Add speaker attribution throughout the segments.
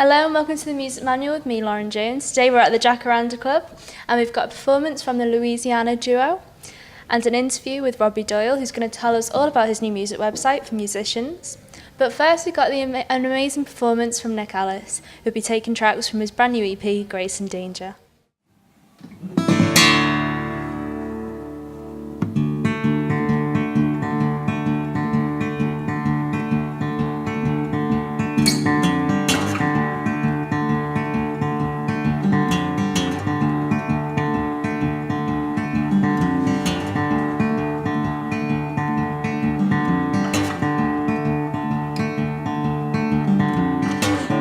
Speaker 1: Hello and welcome to the Music Manual with me, Lauren Jones. Today we're at the Jacaranda Club and we've got a performance from the Louisiana duo and an interview with Robbie Doyle, who's going to tell us all about his new music website for musicians. But first we got an amazing performance from Nick Ellis, who'll be taking tracks from his brand new EP, Grace and Danger.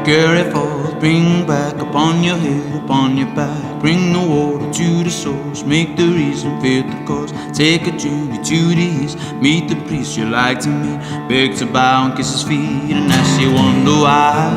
Speaker 2: Carry forth, bring back upon your head, upon your back. Bring the water to the source, make the reason fit the cause. Take a journey to the east, meet the priest you like to meet. Beg to bow and kiss his feet and ask you wonder why.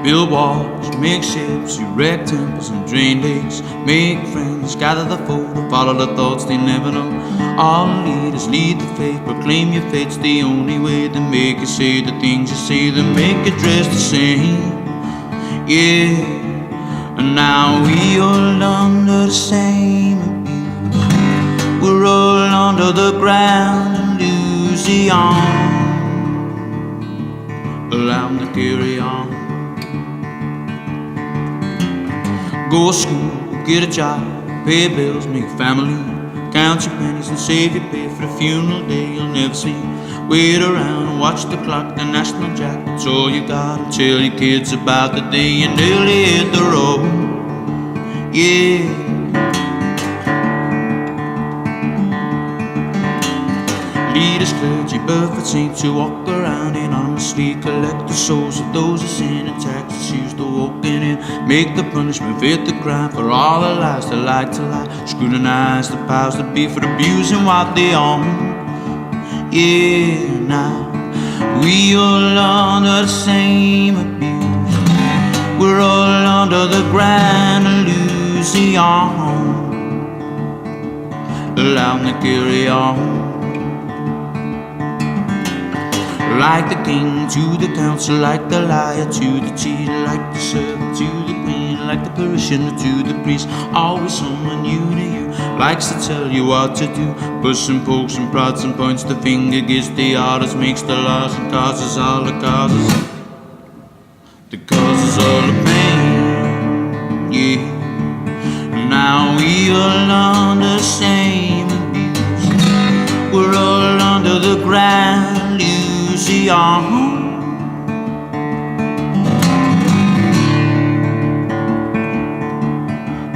Speaker 2: Build walls, make ships, erect temples and drain lakes. Make friends, gather the fold, follow the thoughts they never know. All leaders lead the faith, proclaim your fate's the only way to make you say the things you say that make you dress the same. Yeah, and now we all under the same abuse. We're all under the ground in Louisiana. Allow them to carry on. Go to school, get a job, pay bills, make a family. Count your pennies and save your pay for the funeral day you'll never see. Wait around and watch the clock, the national jack. That's all you got and tell your kids about the day you nearly hit the road. Yeah. Leaders, clergy, perfect saints who walk around anonymously, collect the souls of those who sin and taxes used to walk in. Make the punishment fit the crime for all the lies they like to lie. Scrutinize the powers that be for abusing what they own. Yeah, now we all under the same abuse. We're all under the grand Louisiana. Allow them to carry on. Like the king to the council, like the liar to the cheater, like the servant to the queen, like the parishioner to the priest. Always someone new to you, likes to tell you what to do. Push and pokes and prods and points the finger, gives the orders, makes the laws and causes all the causes. The causes all the pain, yeah. Now we all under the same abuse. We're all under the grand Louisiana.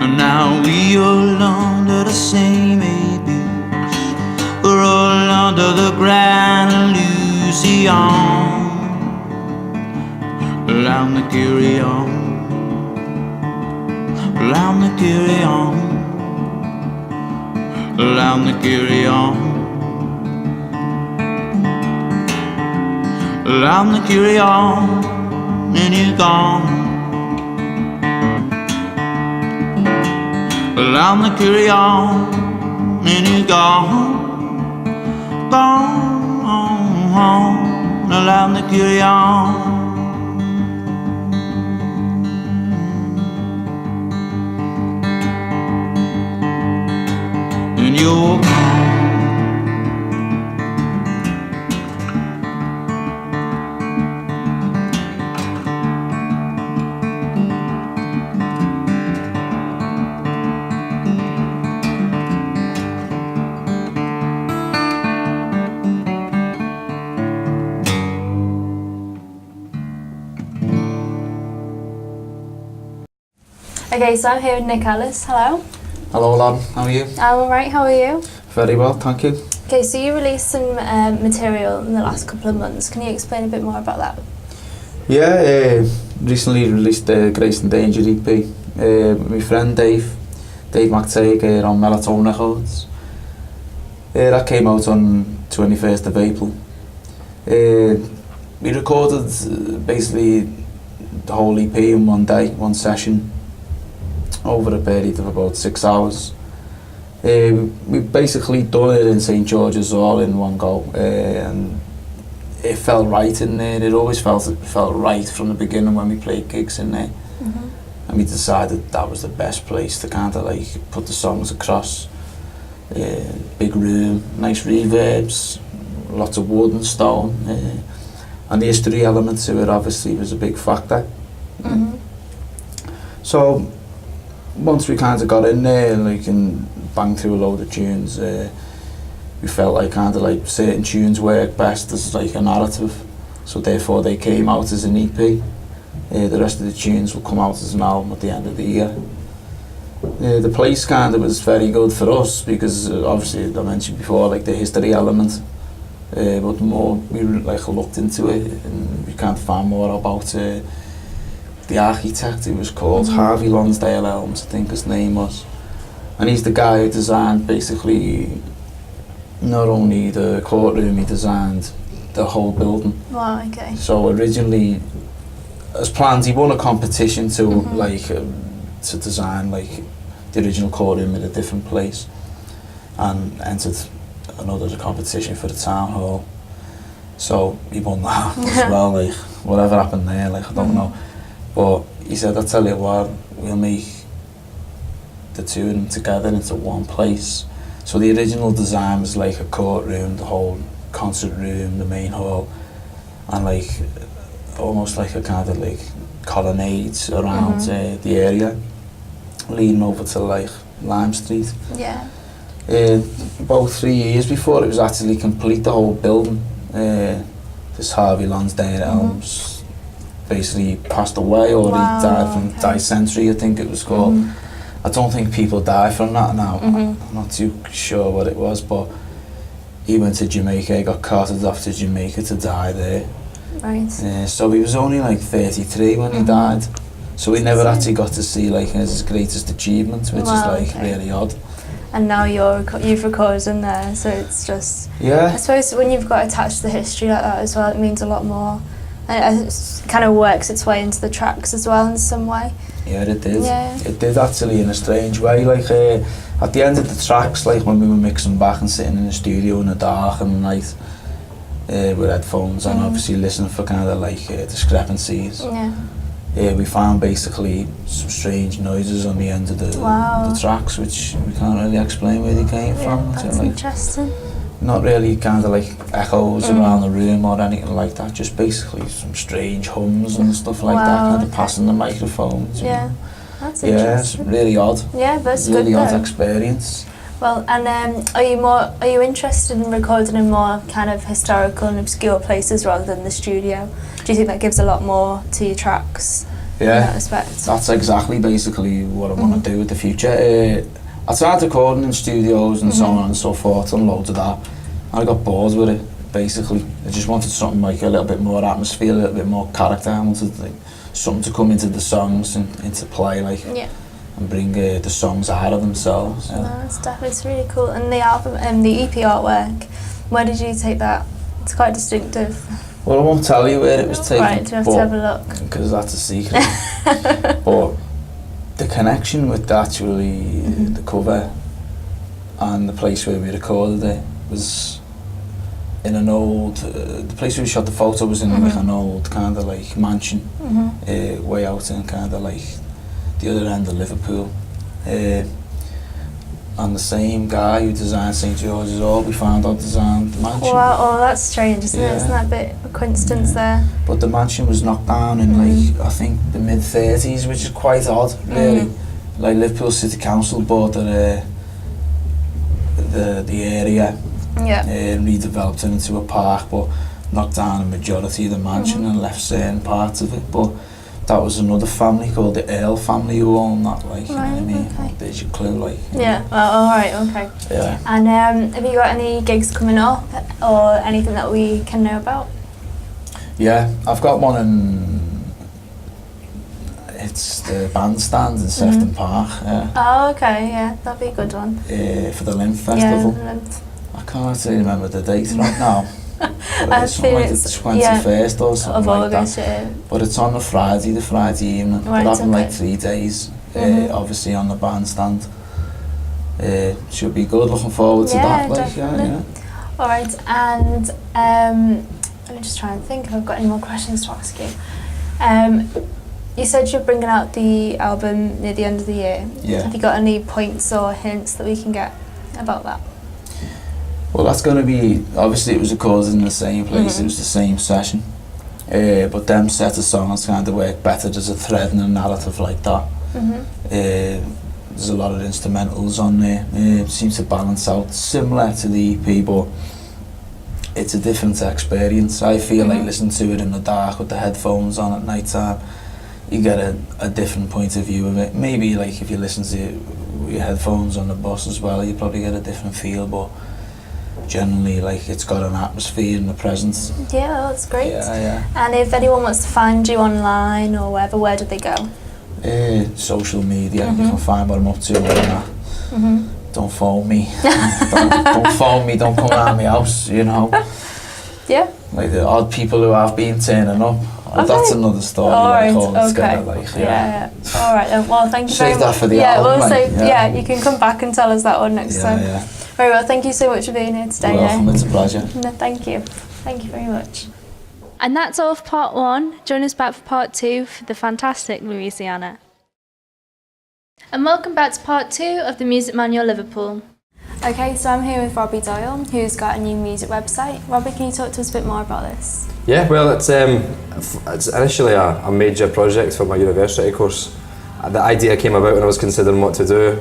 Speaker 2: And now we all under the same abuse. We're all under the grand Louisiana. Allow them to carry on. Allow them to carry on. Allow them to carry on. Allow them to carry on, and you're gone. Allow them to carry on, and you're gone. Gone, allow them to carry on. And you're gone.
Speaker 1: Okay, so I'm here with Nick Ellis. Hello.
Speaker 3: Hello, Lauren. How are you?
Speaker 1: I'm alright, how are you?
Speaker 3: Very well, thank you.
Speaker 1: Okay, so you released some material in the last couple of months. Can you explain a bit more about that?
Speaker 3: Yeah, recently released the Grace and Danger EP. My friend Dave McTague on Melatonin Records. That came out on 21st of April. We recorded basically the whole EP in 1 day, 1 session, over a period of about 6 hours. We basically done it in St George's all in one go, and it felt right in there. It always felt right from the beginning when we played gigs in there. And we decided that was the best place to kind of like put the songs across. Big room, nice reverbs, lots of wood and stone, and the history element to it obviously was a big factor. So once we kind of got in there and banged through a load of tunes, we felt like kind of like certain tunes work best as like a narrative, so therefore they came out as an EP. The rest of the tunes will come out as an album at the end of the year. The place kind of was very good for us because obviously I mentioned before like the history element, but the more we like looked into it and we kind of found more about the architect. He was called Harvey Lonsdale Elms, I think his name was, and he's the guy who designed basically not only the courtroom, he designed the whole building.
Speaker 1: Wow, okay.
Speaker 3: So originally, as planned, he won a competition to to design like the original courtroom in a different place, and entered another competition for the town hall. So he won that as well. Like whatever happened there, like I don't know. But he said, "I'll tell you what, we'll make the two of them together into one place." So the original design was like a courtroom, the whole concert room, the main hall, and like almost like a kind of like colonnades around the area, leading over to like Lime Street.
Speaker 1: Yeah.
Speaker 3: About 3 years before it was actually complete, the whole building, this Harvey Lonsdale Elms basically passed away, or he died from dysentery, I think it was called. I don't think people die from that now. I'm not too sure what it was, but he went to Jamaica, he got carted off to Jamaica to die there.
Speaker 1: Right.
Speaker 3: So he was only like 33 when he died, so we never actually got to see like his greatest achievement, which is like really odd.
Speaker 1: And now you've recorded in there, so it's just...
Speaker 3: Yeah.
Speaker 1: I suppose when you've got attached to the history like that as well, it means a lot more. And it kind of works its way into the tracks as well in some way.
Speaker 3: Yeah, it did.
Speaker 1: Yeah.
Speaker 3: It did actually in a strange way. Like at the end of the tracks, like when we were mixing back and sitting in the studio in the dark and the night with headphones and obviously listening for kind of like discrepancies.
Speaker 1: Yeah.
Speaker 3: We found basically some strange noises on the end of the tracks, which we can't really explain where they came from.
Speaker 1: That's
Speaker 3: so, like,
Speaker 1: interesting.
Speaker 3: Not really kind of like echoes around the room or anything like that, just basically some strange hums and stuff like that, kind of passing the microphones.
Speaker 1: Yeah, that's
Speaker 3: yeah, it's
Speaker 1: interesting.
Speaker 3: really odd.
Speaker 1: Yeah, but it's
Speaker 3: really
Speaker 1: good
Speaker 3: odd
Speaker 1: though.
Speaker 3: experience.
Speaker 1: Well, and are you interested in recording in more kind of historical and obscure places rather than the studio? Do you think that gives a lot more to your tracks?
Speaker 3: Yeah,
Speaker 1: in that respect?
Speaker 3: That's exactly basically what I want to do with the future. I started recording in studios and so on and so forth, and loads of that. I got bored with it, basically. I just wanted something like a little bit more atmosphere, a little bit more character. I wanted like something to come into the songs and into play, like, and bring the songs out of themselves. Yeah.
Speaker 1: No, it's really cool. And the album and the EP artwork, where did you take that? It's quite distinctive.
Speaker 3: Well, I won't tell you where it was taken.
Speaker 1: Right, do you have to have a look?
Speaker 3: Because that's a secret. But the connection with actually the cover and the place where we recorded it was in an old, the place where we shot the photo was in like an old kind of like mansion, way out in kind of like the other end of Liverpool. And the same guy who designed St George's Hall, we found out designed the mansion.
Speaker 1: Wow, oh that's strange, isn't it? Isn't that a bit of a coincidence there?
Speaker 3: But the mansion was knocked down in like, I think the mid-30s, which is quite odd, really. Like Liverpool City Council bought the area, redeveloped it into a park, but knocked down a majority of the mansion and left certain parts of it. But that was another family called the Earl family who owned that, like, you know what I mean?
Speaker 1: Okay.
Speaker 3: There's your clue, like.
Speaker 1: Yeah, well, alright, okay.
Speaker 3: Yeah.
Speaker 1: And have you got any gigs coming up or anything that we can know about?
Speaker 3: Yeah, I've got one in, it's the bandstand in Sefton Park. Yeah.
Speaker 1: Oh, okay, yeah, that'd be a good one.
Speaker 3: For the Lymph Festival.
Speaker 1: Yeah, Lymph.
Speaker 3: I can't actually remember the date right now.
Speaker 1: I
Speaker 3: It's
Speaker 1: feel
Speaker 3: like the
Speaker 1: it's
Speaker 3: 21st or something
Speaker 1: of
Speaker 3: like
Speaker 1: August,
Speaker 3: that. But it's on the Friday evening.
Speaker 1: Right,
Speaker 3: We're having like
Speaker 1: okay.
Speaker 3: 3 days, obviously on the bandstand. Should be good. Looking forward to that. Like,
Speaker 1: Definitely. All right, and let me just try and think if I've got any more questions to ask you. You said you're bringing out the album near the end of the year.
Speaker 3: Yeah.
Speaker 1: Have you got any points or hints that we can get about that?
Speaker 3: Well, that's going to be, obviously it was recorded in the same place, it was the same session. But them set of songs kind of work better. There's a thread and a narrative like that. There's a lot of instrumentals on there. It seems to balance out, similar to the EP, but it's a different experience. I feel like listening to it in the dark with the headphones on at night time, you get a different point of view of it. Maybe like if you listen to it with your headphones on the bus as well, you probably get a different feel, but generally like it's got an atmosphere and a presence.
Speaker 1: Yeah, that's great.
Speaker 3: Yeah.
Speaker 1: And if anyone wants to find you online or wherever, where do they go?
Speaker 3: Social media, you can find what I'm up to and that. Don't phone me. don't phone me, don't come around my house, you know.
Speaker 1: Yeah.
Speaker 3: Like the odd people who have been turning up. That's another story.
Speaker 1: All right,
Speaker 3: Together, like,
Speaker 1: yeah. All right then. Well, thank you very much.
Speaker 3: Save that for the
Speaker 1: album.
Speaker 3: album.
Speaker 1: You can come back and tell us that one next time.
Speaker 3: Yeah.
Speaker 1: Very well. Thank you so much for being here today.
Speaker 3: You're welcome. It's a pleasure.
Speaker 1: No, thank you. Thank you very much. And that's all for part 1. Join us back for part 2 for the fantastic Louisiana. And welcome back to part 2 of the Music Manual Liverpool. Okay, so I'm here with Robbie Doyle, who's got a new music website. Robbie, can you talk to us a bit more about this?
Speaker 4: Yeah, well, it's initially a major project for my university course. The idea came about when I was considering what to do.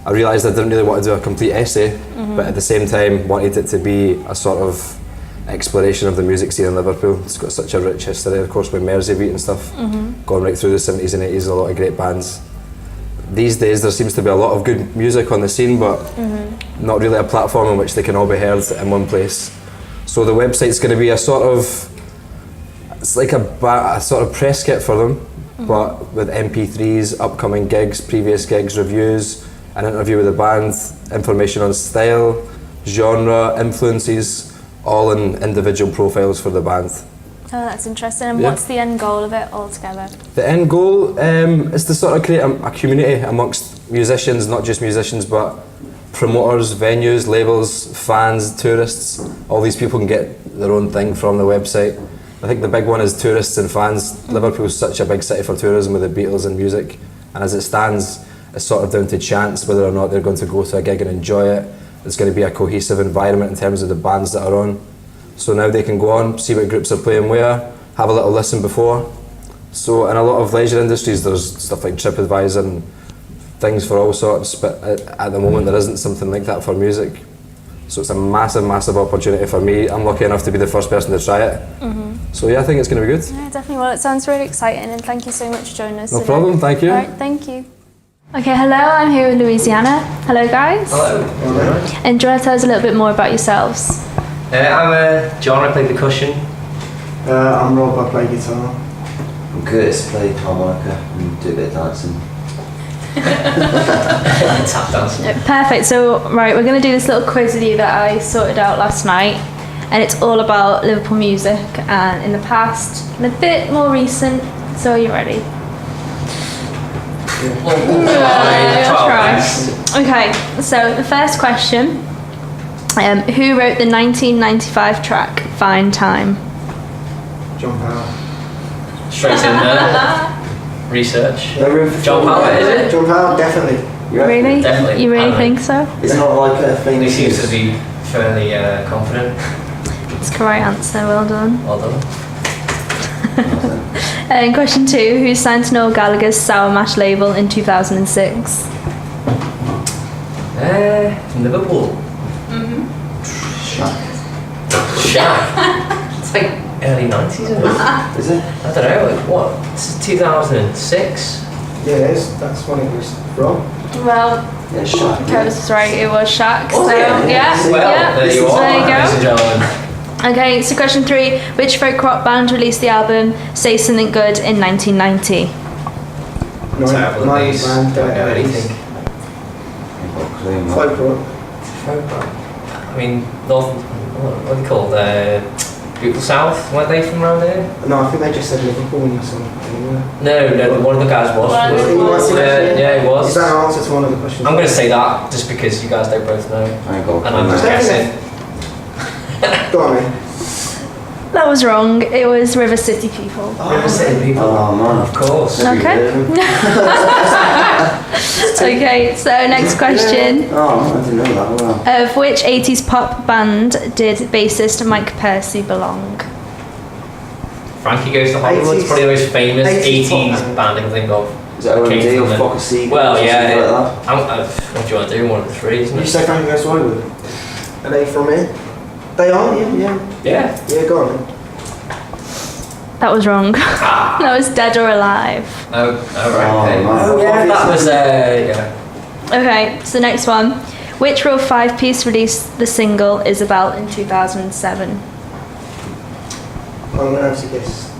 Speaker 4: I realised I didn't really want to do a complete essay, but at the same time wanted it to be a sort of exploration of the music scene in Liverpool. It's got such a rich history, of course, with Merseybeat and stuff, going right through the 70s and 80s, a lot of great bands. These days there seems to be a lot of good music on the scene, but not really a platform on which they can all be heard in one place. So the website's going to be a sort of, it's like a sort of press kit for them, but with MP3s, upcoming gigs, previous gigs, reviews, an interview with the band, information on style, genre, influences, all in individual profiles for the band.
Speaker 1: Oh, that's interesting. And what's the end goal of it altogether?
Speaker 4: The end goal is to sort of create a community amongst musicians, not just musicians, but promoters, venues, labels, fans, tourists. All these people can get their own thing from the website. I think the big one is tourists and fans. Liverpool's such a big city for tourism with the Beatles and music, and as it stands, it's sort of down to chance whether or not they're going to go to a gig and enjoy it. There's going to be a cohesive environment in terms of the bands that are on. So now they can go on, see what groups are playing where, have a little listen before. So in a lot of leisure industries there's stuff like TripAdvisor and things for all sorts, but at the moment there isn't something like that for music. So it's a massive, massive opportunity for me. I'm lucky enough to be the first person to try it. So yeah, I think it's going to be good.
Speaker 1: Yeah, definitely. Well, it sounds really exciting, and thank you so much for joining us
Speaker 4: No
Speaker 1: today.
Speaker 4: problem, thank you.
Speaker 1: All right, thank you. Okay, hello, I'm here with Louisiana. Hello guys.
Speaker 5: Hello.
Speaker 1: And do you want to tell us a little bit more about yourselves?
Speaker 5: I'm John, I play percussion.
Speaker 6: I'm Rob, I play guitar.
Speaker 7: I'm Curtis, play harmonica and do a bit of dancing.
Speaker 5: Tap dancing.
Speaker 1: Perfect, so right, we're going to do this little quiz with you that I sorted out last night, and it's all about Liverpool music and in the past and a bit more recent, so are you ready? Try. Okay, so the first question, who wrote the 1995 track Fine Time?
Speaker 6: John Powell.
Speaker 5: Straight in there. Research. John
Speaker 6: Powell,
Speaker 5: Powell, is it?
Speaker 6: John Powell, definitely.
Speaker 7: You reckon?
Speaker 1: Really?
Speaker 5: Definitely.
Speaker 1: You really
Speaker 5: Apparently.
Speaker 1: think so?
Speaker 7: It's not like a
Speaker 5: He
Speaker 7: famous
Speaker 5: seems to be fairly confident.
Speaker 1: It's the correct answer, well done.
Speaker 5: Well done.
Speaker 1: And question 2, who signed to Noel Gallagher's Sour Mash label in 2006?
Speaker 5: Liverpool.
Speaker 7: Shaq.
Speaker 5: Shaq. It's like early 90s, isn't it?
Speaker 7: Is it?
Speaker 5: I don't know, like what? It's 2006?
Speaker 6: Yeah, that's when it was from.
Speaker 1: Well,
Speaker 7: Yeah, Shaq.
Speaker 1: Curtis was right, it was Shaq.
Speaker 5: Was
Speaker 1: so,
Speaker 5: it?
Speaker 1: yeah,
Speaker 5: Well,
Speaker 1: yeah.
Speaker 5: there you are,
Speaker 1: There you
Speaker 5: ladies and
Speaker 1: go.
Speaker 5: gentlemen.
Speaker 1: Okay, so question 3, which folk rock band released the album Say Something Good in 1990?
Speaker 5: Terrible at these. Don't know anything.
Speaker 7: I've got a clue, man.
Speaker 6: Folk rock.
Speaker 5: I mean, what are they called? People South, weren't they from around here?
Speaker 6: No, I think they just said Liverpool when you saw it.
Speaker 5: No, one of the guys was.
Speaker 1: One of them was.
Speaker 5: Yeah, he was.
Speaker 6: Is that an answer to one of the questions?
Speaker 5: I'm going to say that just because you guys don't both know.
Speaker 7: I go.
Speaker 5: And I'm just guessing.
Speaker 6: Go on, man.
Speaker 1: That was wrong. It was River City people.
Speaker 5: River City people.
Speaker 7: Oh man.
Speaker 5: Of course.
Speaker 1: Okay. Okay, so next question.
Speaker 7: Oh, I didn't know that. Wow.
Speaker 1: Of which 80s pop band did bassist Mike Percy belong?
Speaker 5: Frankie Goes to Hollywood. It's probably the most famous
Speaker 6: 80s
Speaker 5: 80s band I can think of.
Speaker 7: Is that OMD
Speaker 5: Came
Speaker 7: or
Speaker 5: from
Speaker 7: Flock of Seagulls?
Speaker 5: Well,
Speaker 7: or
Speaker 5: yeah.
Speaker 7: something like that?
Speaker 5: What do you want to do? One of the three, isn't
Speaker 6: You
Speaker 5: it?
Speaker 6: say Frankie Goes to Hollywood? Are they from here? They are, yeah.
Speaker 5: Yeah.
Speaker 6: Yeah, go on then.
Speaker 1: That was wrong. That was Dead or Alive.
Speaker 5: Oh, right.
Speaker 7: Oh,
Speaker 5: Okay.
Speaker 7: man.
Speaker 5: Yeah, that was, yeah.
Speaker 1: Okay, so next one. Which Real 5-piece released the single Isabel in 2007?
Speaker 6: I'm going to have to guess.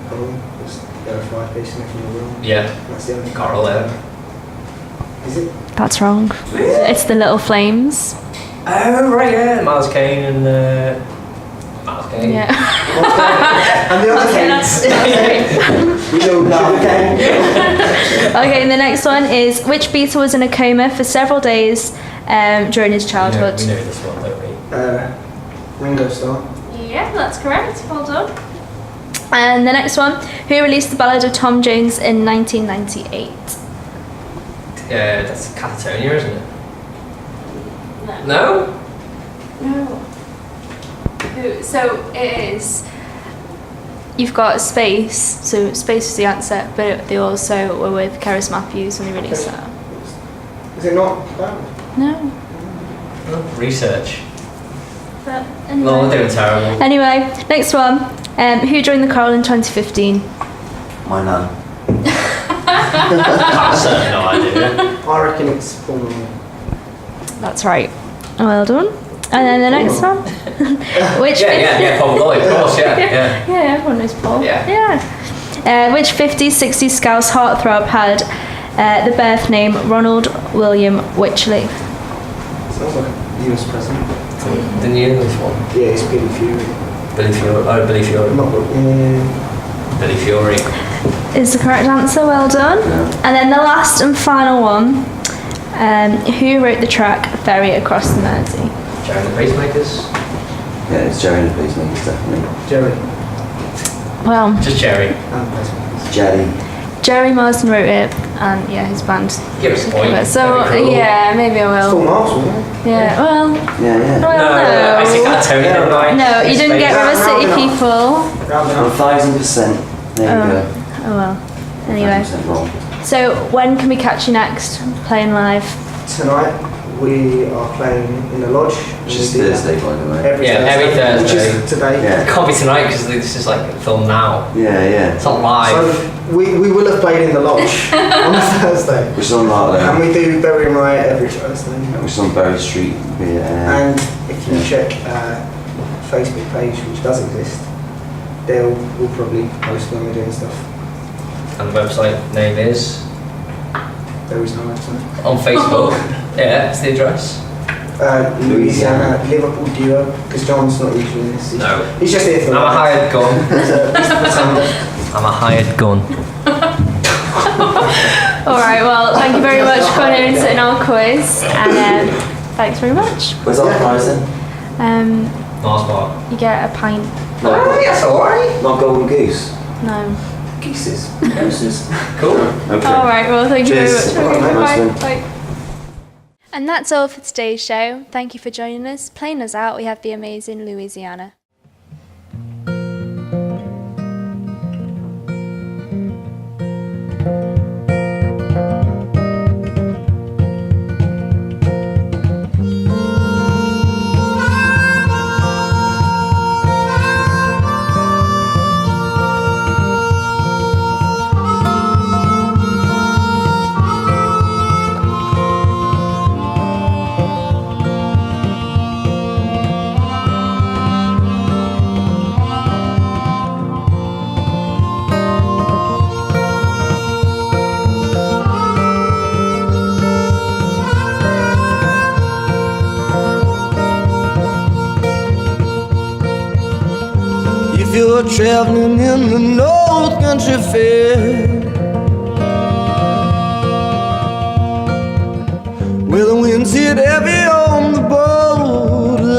Speaker 6: Because there are 5 pieces in the room.
Speaker 5: Yeah.
Speaker 6: That's the only
Speaker 5: Carl there.
Speaker 6: Is it?
Speaker 1: That's wrong. It's the Little Flames.
Speaker 5: Oh, right, yeah. Miles Kane and, Miles Kane.
Speaker 1: Yeah.
Speaker 6: And the other
Speaker 1: Okay,
Speaker 6: thing.
Speaker 1: that's
Speaker 6: We know that.
Speaker 1: Okay, and the next one is which Beatle was in a coma for several days during his childhood?
Speaker 5: We know this one, don't we?
Speaker 6: Ringo Starr.
Speaker 1: Yeah, that's correct. Well done. And the next one, who released the Ballad of Tom Jones in 1998?
Speaker 5: That's Catatonia, isn't it?
Speaker 1: No.
Speaker 5: No?
Speaker 1: Who? So it is. You've got Space. So Space is the answer, but they also were with Keris Matthews when they released that.
Speaker 6: Is it not that?
Speaker 1: No.
Speaker 5: Research.
Speaker 1: But
Speaker 5: No, we're
Speaker 1: anyway.
Speaker 5: doing terrible.
Speaker 1: Anyway, next one. Who joined the choral in 2015?
Speaker 7: My nan.
Speaker 5: I've certainly no idea.
Speaker 6: I reckon it's Paul Moore.
Speaker 1: That's right. Well done. And then the next one. Which
Speaker 5: Yeah, Paul Lloyd, of course, yeah.
Speaker 1: Yeah, everyone knows Paul.
Speaker 5: Yeah.
Speaker 1: Which 50s, 60s Scouse heartthrob had the birth name Ronald William Wycherley?
Speaker 6: Sounds like a US president.
Speaker 5: Didn't you know this one?
Speaker 6: Yeah, it's Billy Fury.
Speaker 5: Billy Fiore.
Speaker 6: Not
Speaker 5: Billy Fiore.
Speaker 1: Is the correct answer. Well done.
Speaker 7: Yeah.
Speaker 1: And then the last and final one. Who wrote the track Ferry Across the Mersey?
Speaker 5: Jerry and the Pacemakers.
Speaker 7: Yeah, it's Jerry and the Pacemakers, definitely.
Speaker 6: Jerry.
Speaker 1: Well,
Speaker 5: Just Jerry.
Speaker 6: And Pacemakers.
Speaker 7: Jerry.
Speaker 1: Jerry Marsden wrote it, and yeah, his band.
Speaker 5: Give us a point.
Speaker 1: So
Speaker 5: Very cool.
Speaker 1: yeah, maybe I
Speaker 6: It's Paul
Speaker 1: will.
Speaker 6: Marshall, yeah.
Speaker 1: Yeah. Well,
Speaker 7: Yeah.
Speaker 1: well,
Speaker 5: I say Catatonia, don't I?
Speaker 1: No, you didn't get River City
Speaker 6: Round it
Speaker 1: people.
Speaker 6: Round it up.
Speaker 7: 1000%. There you go.
Speaker 1: Oh well. Anyway,
Speaker 7: 1000% wrong.
Speaker 1: so when can we catch you next? Playing live?
Speaker 6: Tonight we are playing in the lodge.
Speaker 7: Which is Thursday, by the way.
Speaker 6: Every
Speaker 5: Yeah, every
Speaker 6: Which
Speaker 5: Thursday.
Speaker 6: is today.
Speaker 5: It
Speaker 7: Yeah.
Speaker 5: can't be tonight because this is like filmed now.
Speaker 7: Yeah.
Speaker 5: It's not live.
Speaker 6: So we will have played in the lodge on a Thursday.
Speaker 7: Which is on that
Speaker 6: And
Speaker 7: there.
Speaker 6: we do Bury and Riot every Thursday.
Speaker 7: Which is on Berry Street. Yeah.
Speaker 6: And if you
Speaker 7: Yeah.
Speaker 6: check Facebook page, which does exist, we'll probably post when we're doing stuff.
Speaker 5: And the website name is
Speaker 6: There is no website.
Speaker 5: on Facebook. Yeah, it's the address.
Speaker 6: Louisiana Liverpool duo, because John's not usually in this.
Speaker 5: No.
Speaker 6: He's just here for
Speaker 5: I'm a hired gun.
Speaker 6: He's the pretender.
Speaker 5: I'm a hired gun.
Speaker 1: All right. Well, thank you very much for coming in in our quiz, and thanks very much.
Speaker 7: Where's our prize then?
Speaker 5: Mars bar.
Speaker 1: You get a pint.
Speaker 5: Oh, yes, alright.
Speaker 7: Not Golden Goose.
Speaker 1: No.
Speaker 7: Geeses. Gooses.
Speaker 5: Cool.
Speaker 7: Okay.
Speaker 1: All right. Well, thank you very
Speaker 7: Cheers.
Speaker 1: much. Okay,
Speaker 7: Nice
Speaker 1: bye.
Speaker 7: one.
Speaker 1: Bye. And that's all for today's show. Thank you for joining us. Playing us out, we have the amazing Louisiana.
Speaker 2: traveling in the North Country Fair, where the winds hit heavy on the borderline.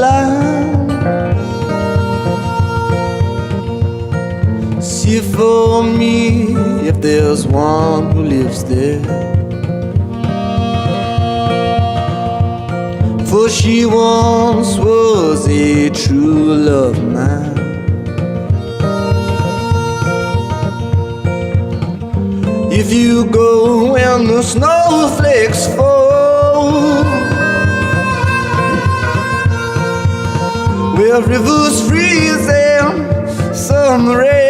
Speaker 2: See for me if there's one who lives there, for she once was a true love of mine. If you go when the snowflakes fall, where rivers freeze and summer rains,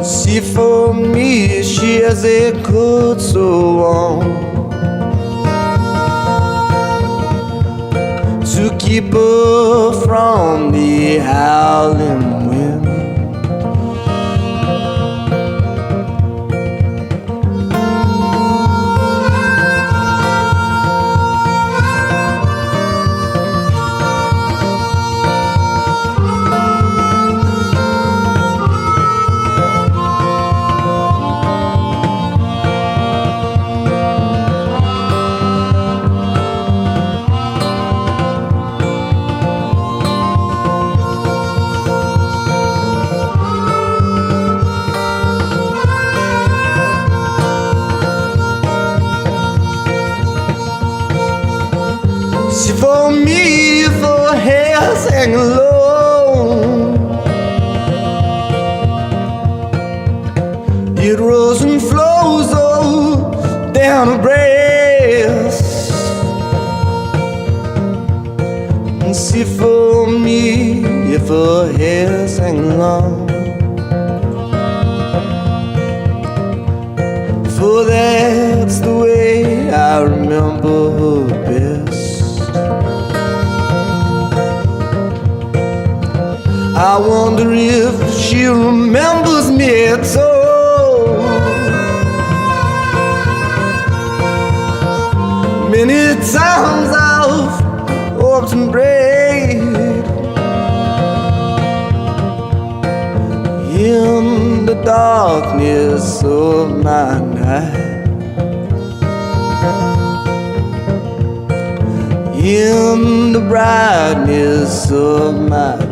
Speaker 2: see for me she has a coat so warm to keep her from the howling wind. See for me if her hair's hanging low, it rolls and flows all down her breast. And see for me if her hair's hanging long, for that's the way I remember her best. I wonder if she remembers me at all. Many times I've hoped and prayed in the darkness of my night, in the brightness of my